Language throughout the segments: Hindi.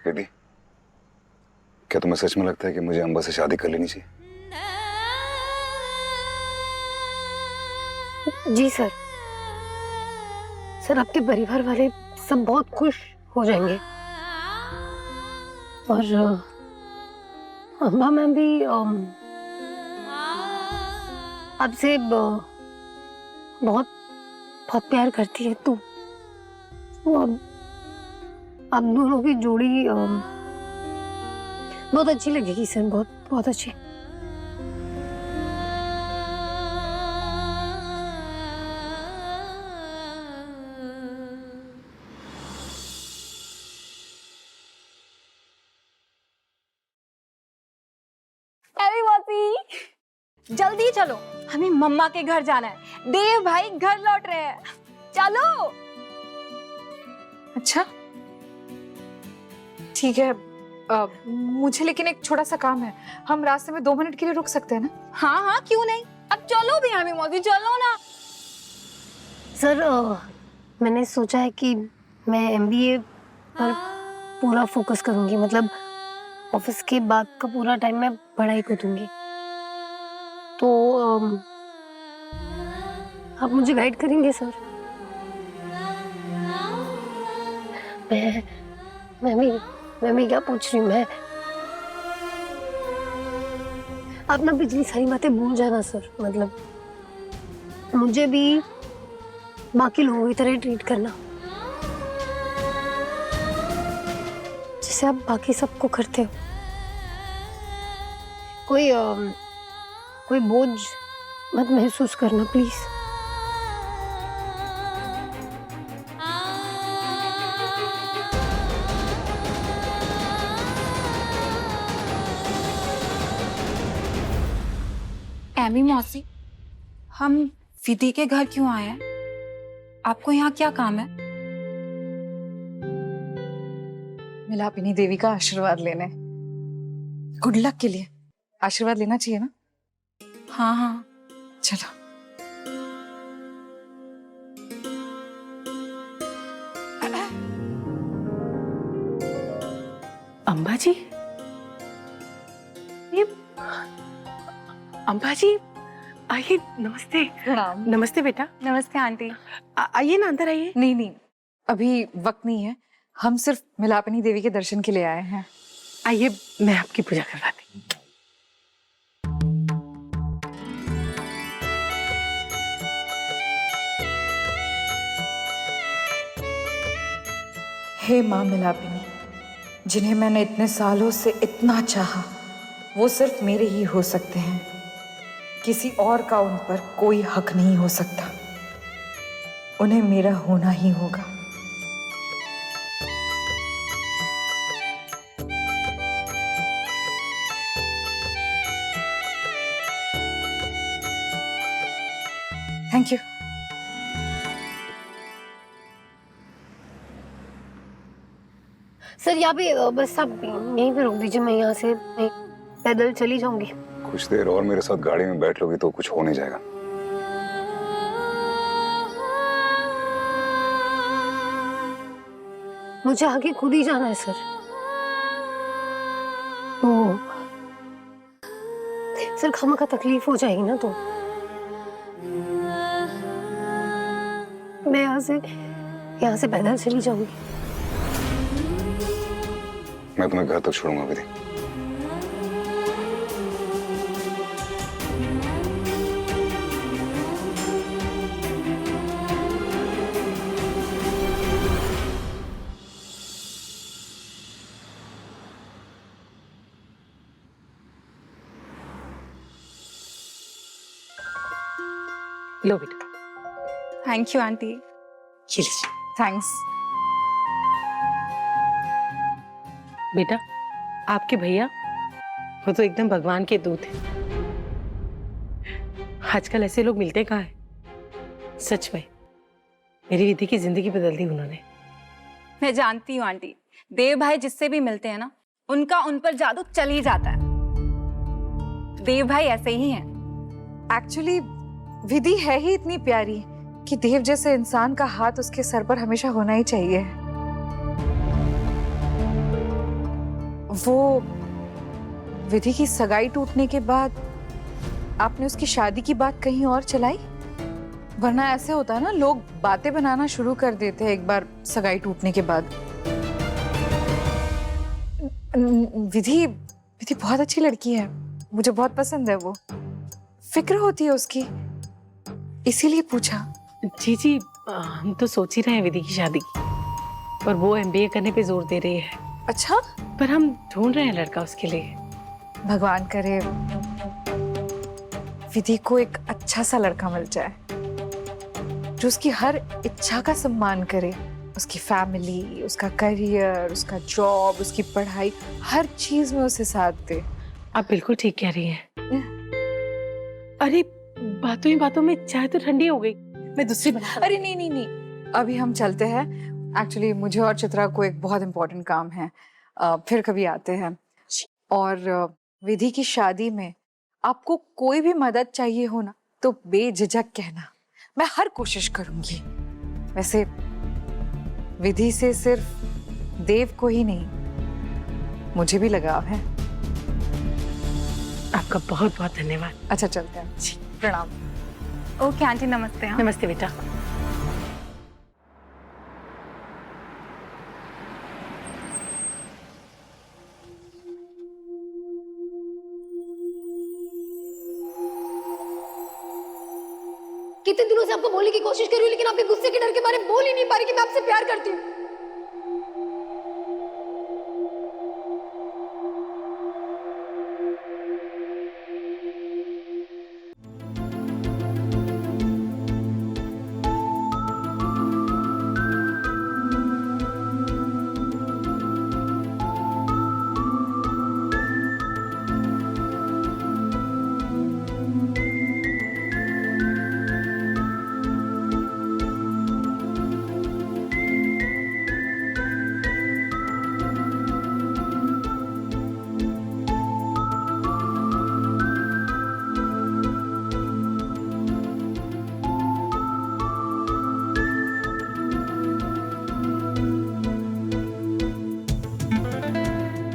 बेबी, क्या तुम्हें सच में लगता है कि मुझे अंबा से शादी कर लेनी चाहिए? जी सर। सर, आपके परिवार वाले सब बहुत खुश हो जाएंगे और अम्बा मैम भी आपसे बहुत बहुत प्यार करती है, तो वो आप दोनों की जोड़ी बहुत अच्छी लगेगी सर, बहुत बहुत अच्छी। अरे मौसी, जल्दी चलो, हमें मम्मा के घर जाना है। देव भाई घर लौट रहे हैं, चलो। अच्छा ठीक है, मुझे लेकिन एक छोटा सा काम है, हम रास्ते में 2 मिनट के लिए रुक सकते हैं ना? हाँ हाँ, क्यों नहीं, अब चलो भी हमें मौसी, चलो ना। सर, मैंने सोचा है कि मैं MBA पर पूरा फोकस करूंगी, मतलब ऑफिस के बाद का पूरा टाइम मैं पढ़ाई को दूंगी। तो आप मुझे गाइड करेंगे सर? मैं भी क्या पूछ रही हूँ, मैं आप ना पिछली सारी बातें भूल जाना सर, मतलब मुझे भी बाकी लोगों की तरह ट्रीट करना, जैसे आप बाकी सबको करते हो। कोई बोझ मत महसूस करना प्लीज। एमी मौसी, हम विधि के घर क्यों आए हैं? आपको यहाँ क्या काम है? मिलापिनी देवी का आशीर्वाद लेने। गुड लक के लिए आशीर्वाद लेना चाहिए ना? हाँ हाँ, चलो। अम्बा जी, ये अम्बा जी आइए। नमस्ते। प्रणाम। नमस्ते बेटा। नमस्ते आंटी। आइए ना, अंदर आइए। नहीं नहीं, अभी वक्त नहीं है, हम सिर्फ मिलापिनी देवी के दर्शन के लिए आए हैं। आइए, मैं आपकी पूजा करवाती हूँ। हे माँ मिलापिनी, जिन्हें मैंने इतने सालों से इतना चाहा, वो सिर्फ मेरे ही हो सकते हैं। किसी और का उन पर कोई हक नहीं हो सकता, उन्हें मेरा होना ही होगा। Thank you. सर, यहाँ पे बस आप यहीं पे रोक दीजिए, मैं यहाँ से पैदल चली जाऊंगी। कुछ देर और मेरे साथ गाड़ी में बैठ लोगी तो कुछ हो नहीं जाएगा। मुझे आगे खुद ही जाना है सर। तो सर, खामा का तकलीफ हो जाएगी ना, तो मैं यहाँ से पैदल चली जाऊंगी। मैं तुम्हें घर तक छोड़ूंगा विधि। लो बेटा। Thank you aunty. ये लीजिए। थैंक्स। बेटा, आपके भैया वो तो एकदम भगवान के दूत हैं। आजकल ऐसे लोग मिलते कहाँ हैं। सच में मेरी विधि की जिंदगी बदल दी उन्होंने। मैं जानती हूँ आंटी, देव भाई जिससे भी मिलते हैं ना, उनका उन पर जादू चल ही जाता है। देव भाई ऐसे ही हैं। एक्चुअली विधि है ही इतनी प्यारी कि देव जैसे इंसान का हाथ उसके सर पर हमेशा होना ही चाहिए। वो विधि की सगाई टूटने के बाद आपने उसकी शादी की बात कहीं और चलाई? वरना ऐसे होता है ना, लोग बातें बनाना शुरू कर देते हैं एक बार सगाई टूटने के बाद। विधि विधि बहुत अच्छी लड़की है, मुझे बहुत पसंद है। वो फिक्र होती है उसकी, इसीलिए पूछा। जी जी, हम तो सोच ही रहे हैं विधि की शादी की, पर वो एमबीए करने पे जोर दे रही है। अच्छा, पर हम ढूंढ रहे हैं लड़का उसके लिए। भगवान करे विधि को एक अच्छा सा लड़का मिल जाए जो उसकी हर इच्छा का सम्मान करे। उसकी फैमिली, उसका करियर, उसका जॉब, उसकी पढ़ाई, हर चीज में उसे साथ दे। आप बिल्कुल ठीक कह रही हैं। अरे बातों ही बातों में चाय तो ठंडी हो गई, मैं दूसरी बना। अरे नहीं नहीं नहीं, अभी हम चलते हैं। एक्चुअली मुझे और चित्रा को एक बहुत इंपॉर्टेंट काम है, फिर कभी आते हैं। और विधि की शादी में आपको कोई भी मदद चाहिए हो ना, तो बेझिझक कहना, मैं हर कोशिश करूंगी। वैसे विधि से सिर्फ देव को ही नहीं, मुझे भी लगाव है। आपका बहुत बहुत धन्यवाद। अच्छा चलते हैं जी, प्रणाम। ओके आंटी, नमस्ते। हाँ। नमस्ते बेटा। कितने दिनों से आपको बोलने की कोशिश कर रही हूँ, लेकिन आपके गुस्से के डर के बारे में बोल ही नहीं पा रही कि मैं आपसे प्यार करती हूँ।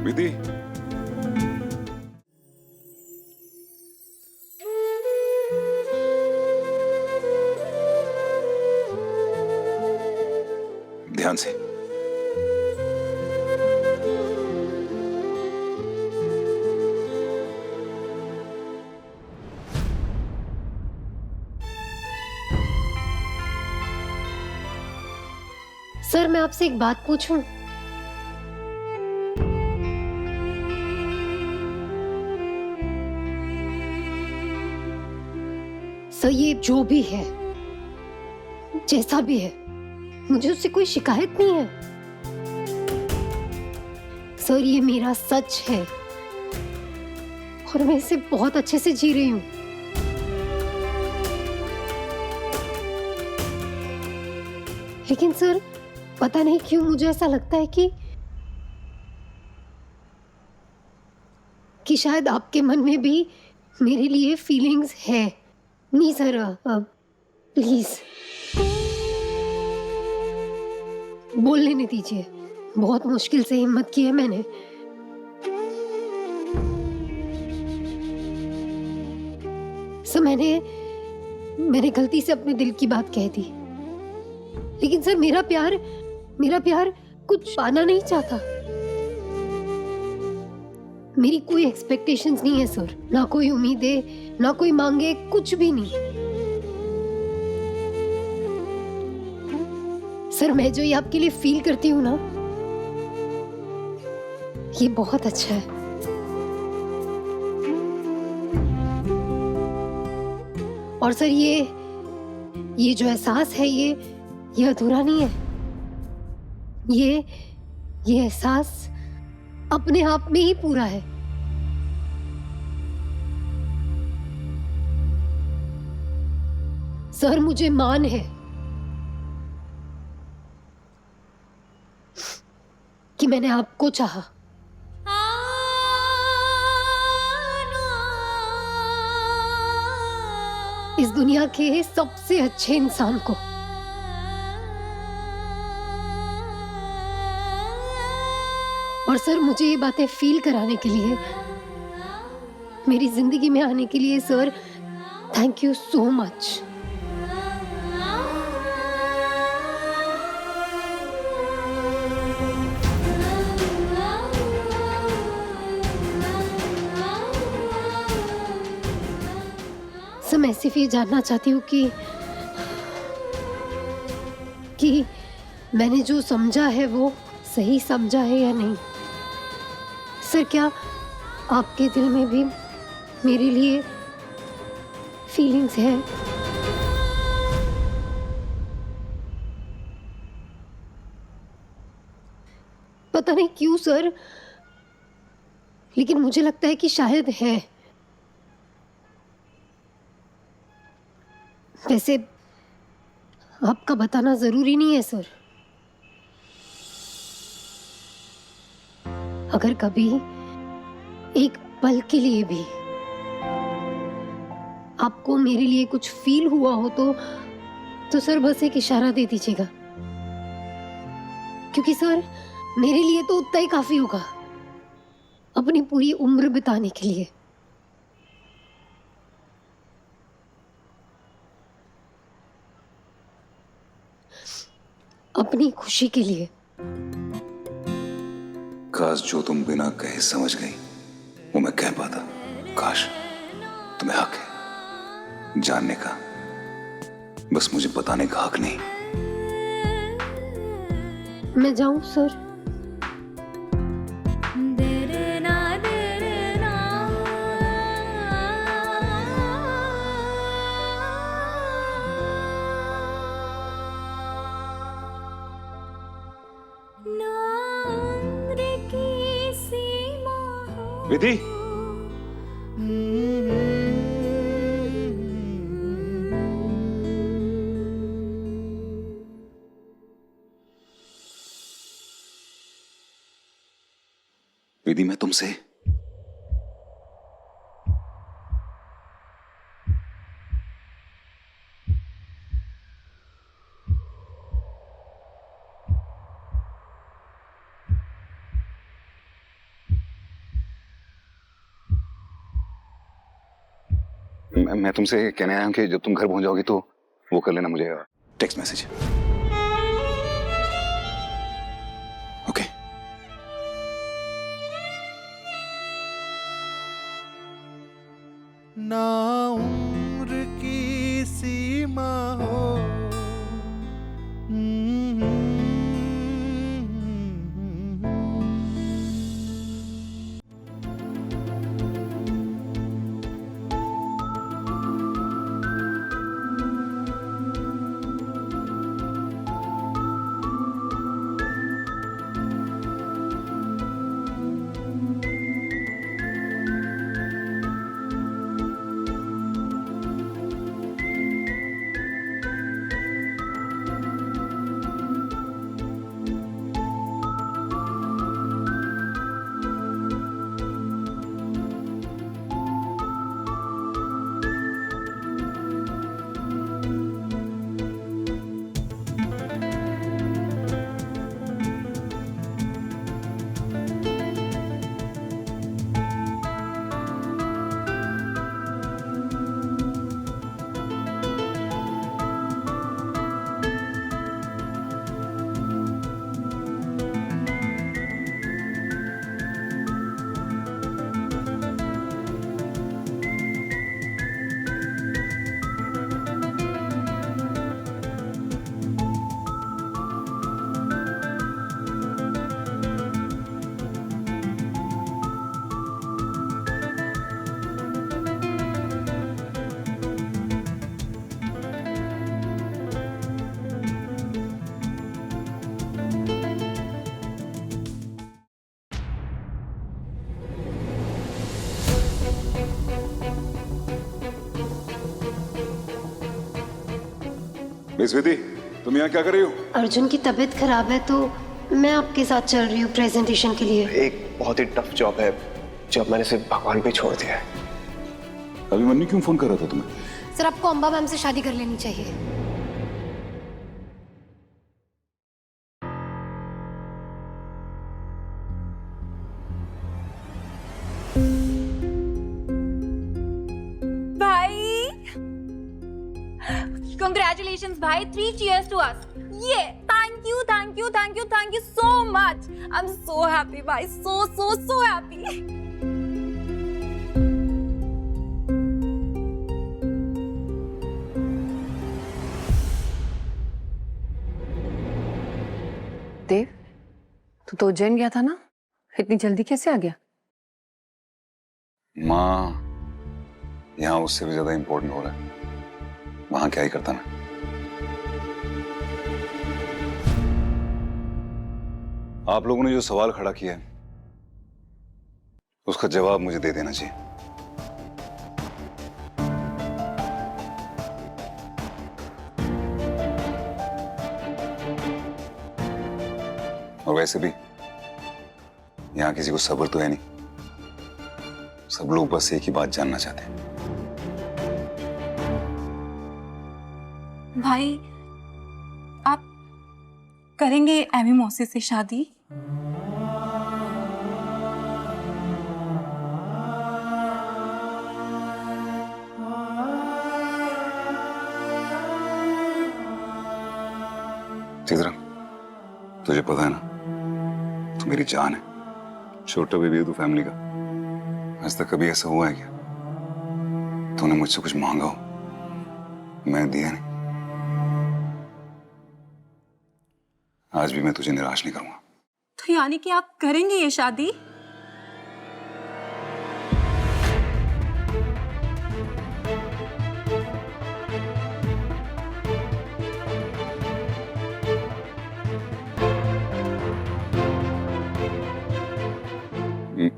विधि, ध्यान से। सर, मैं आपसे एक बात पूछूं? सर, ये जो भी है, जैसा भी है, मुझे उससे कोई शिकायत नहीं है। सर, ये मेरा सच है और मैं इसे बहुत अच्छे से जी रही हूँ। लेकिन सर, पता नहीं क्यों मुझे ऐसा लगता है कि शायद आपके मन में भी मेरे लिए फीलिंग्स है। नहीं सर, प्लीज बोल लेने दीजिए। बहुत मुश्किल से हिम्मत की है मैंने। सर, मैंने गलती से अपने दिल की बात कह दी। लेकिन सर, मेरा प्यार कुछ पाना नहीं चाहता। मेरी कोई एक्सपेक्टेशंस नहीं है सर, ना कोई उम्मीदें, ना कोई मांगे, कुछ भी नहीं। सर, मैं जो ये आपके लिए फील करती हूँ ना, ये बहुत अच्छा है। और सर, ये जो एहसास है, ये अधूरा नहीं है। ये एहसास अपने आप में ही पूरा है। सर, मुझे मान है कि मैंने आपको चाहा। इस दुनिया के सबसे अच्छे इंसान को। और सर मुझे ये बातें फील कराने के लिए, मेरी जिंदगी में आने के लिए sir thank you so much. Sir मैं सिर्फ ये जानना चाहती हूँ कि मैंने जो समझा है वो सही समझा है या नहीं। सर क्या आपके दिल में भी मेरे लिए फीलिंग्स है? पता नहीं क्यों सर, लेकिन मुझे लगता है कि शायद है। वैसे आपका बताना जरूरी नहीं है सर। अगर कभी एक पल के लिए भी आपको मेरे लिए कुछ फील हुआ हो तो सर बस एक इशारा दे दीजिएगा, क्योंकि सर मेरे लिए तो उतना ही काफी होगा अपनी पूरी उम्र बिताने के लिए। अपनी खुशी के लिए। काश जो तुम बिना कहे समझ गई वो मैं कह पाता। काश तुम्हें हक है जानने का, बस मुझे बताने का हक नहीं। मैं जाऊं सर? विधि, विधि मैं तुमसे मैं तुमसे कहने आया हूं कि जब तुम घर पहुंच जाओगी तो वो कर लेना मुझे टेक्स्ट मैसेज। ओके। ना उम्र की सीमा हो, मिस विधि, तुम यहाँ क्या कर रही हो? अर्जुन की तबीयत खराब है तो मैं आपके साथ चल रही हूँ प्रेजेंटेशन के लिए। एक बहुत ही टफ जॉब है जो अब मैंने सिर्फ भगवान पे छोड़ दिया है। अभिमन्यु क्यों फोन कर रहा था तुम्हें? सर आपको अंबा मैम से शादी कर लेनी चाहिए। Congratulations, भाई. 3 cheers to us. Yeah. Thank you, thank you, thank you, thank you so much. I'm so happy, भाई. So happy. देव, तू तो उज्जैन गया था ना? इतनी जल्दी कैसे आ गया? माँ, यहाँ उससे भी ज्यादा इंपॉर्टेंट हो रहा है. वहां क्या ही करता मैं. आप लोगों ने जो सवाल खड़ा किया है उसका जवाब मुझे दे देना चाहिए. और वैसे भी यहां किसी को सब्र तो है नहीं. सब लोग बस एक ही बात जानना चाहते हैं. भाई, आप करेंगे एमी मौसी से शादी? चित्रा, तुझे पता है ना, तू मेरी जान है. छोटा बेबी है तू फैमिली का. आज तक कभी ऐसा हुआ है क्या तूने मुझसे कुछ मांगा हो मैंने दिया नहीं? आज भी मैं तुझे निराश नहीं करूंगा. तो यानी कि आप करेंगे ये शादी?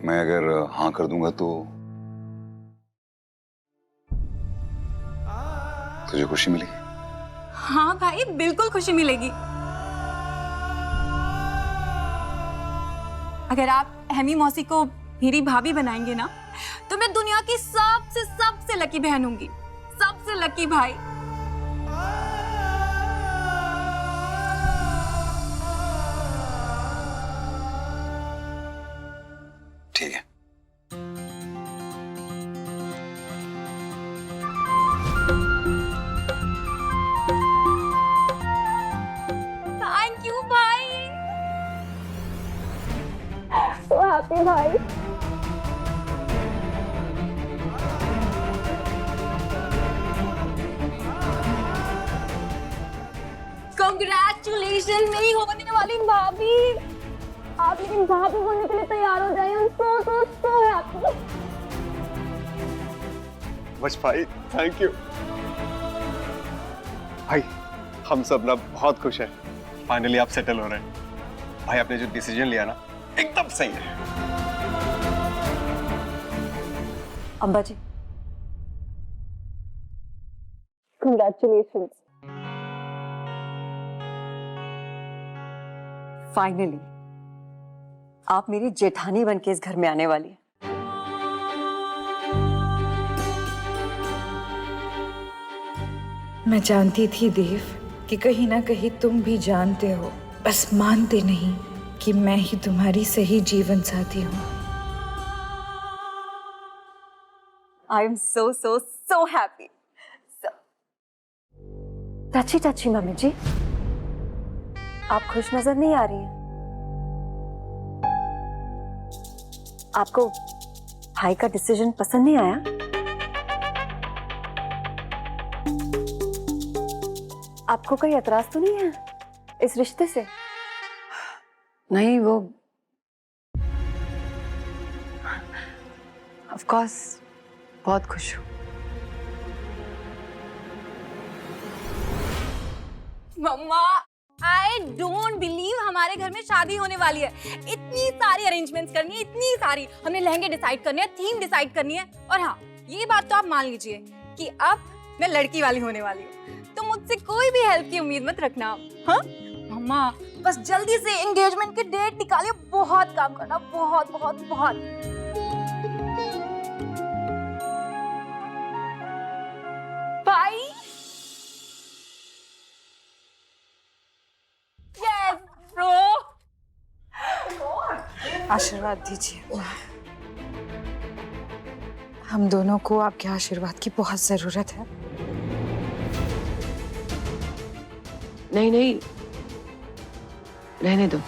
मैं अगर हाँ कर दूंगा तो तुझे खुशी मिलेगी? हाँ भाई, बिल्कुल खुशी मिलेगी. अगर आप एमी मौसी को मेरी भाभी बनाएंगे ना, तो मैं दुनिया की सबसे लकी बहन होंगी. सबसे लकी भाई. ठीक है. थैंक यू भाई. So happy भाई. Congratulations मेरी होने वाली भाभी. आप मेरी भाभी बनने के लिए तैयार हो जाइए. I'm so happy. बस भाई, थैंक यू भाई. हम सब ना बहुत खुश हैं. फाइनली आप सेटल हो रहे हैं. भाई, आपने जो डिसीजन लिया ना, एकदम सही है. अम्बा जी, Congratulations. फाइनली आप मेरी जेठानी बन के इस घर में आने वाली है. मैं जानती थी देव कि कहीं ना कहीं तुम भी जानते हो, बस मानते नहीं कि मैं ही तुम्हारी सही जीवन साथी हूँ. I am so happy. Touchy mummy ji, आप खुश नजर नहीं आ रही हैं. आपको भाई का डिसीजन पसंद नहीं आया? आपको कोई एतराज तो नहीं है इस रिश्ते से? नहीं, वो ऑफ कोर्स बहुत खुश हूँ. मम्मा, I don't believe हमारे घर में शादी होने वाली है. इतनी सारी अरेंजमेंट्स करनी है, इतनी सारी. हमने लहंगे डिसाइड करने हैं, थीम डिसाइड करनी है. और हाँ, ये बात तो आप मान लीजिए कि अब मैं लड़की वाली होने वाली हूँ. तो मुझसे कोई भी हेल्प की उम्मीद मत रखना. हाँ मम्मा, बस जल्दी से एंगेजमेंट की डेट निकालिए. बहुत काम करना, बहुत बहुत बहुत. भाई, यस ब्रो. आशीर्वाद दीजिए. हम दोनों को आपके आशीर्वाद की बहुत जरूरत है. नहीं नहीं, रहने दो।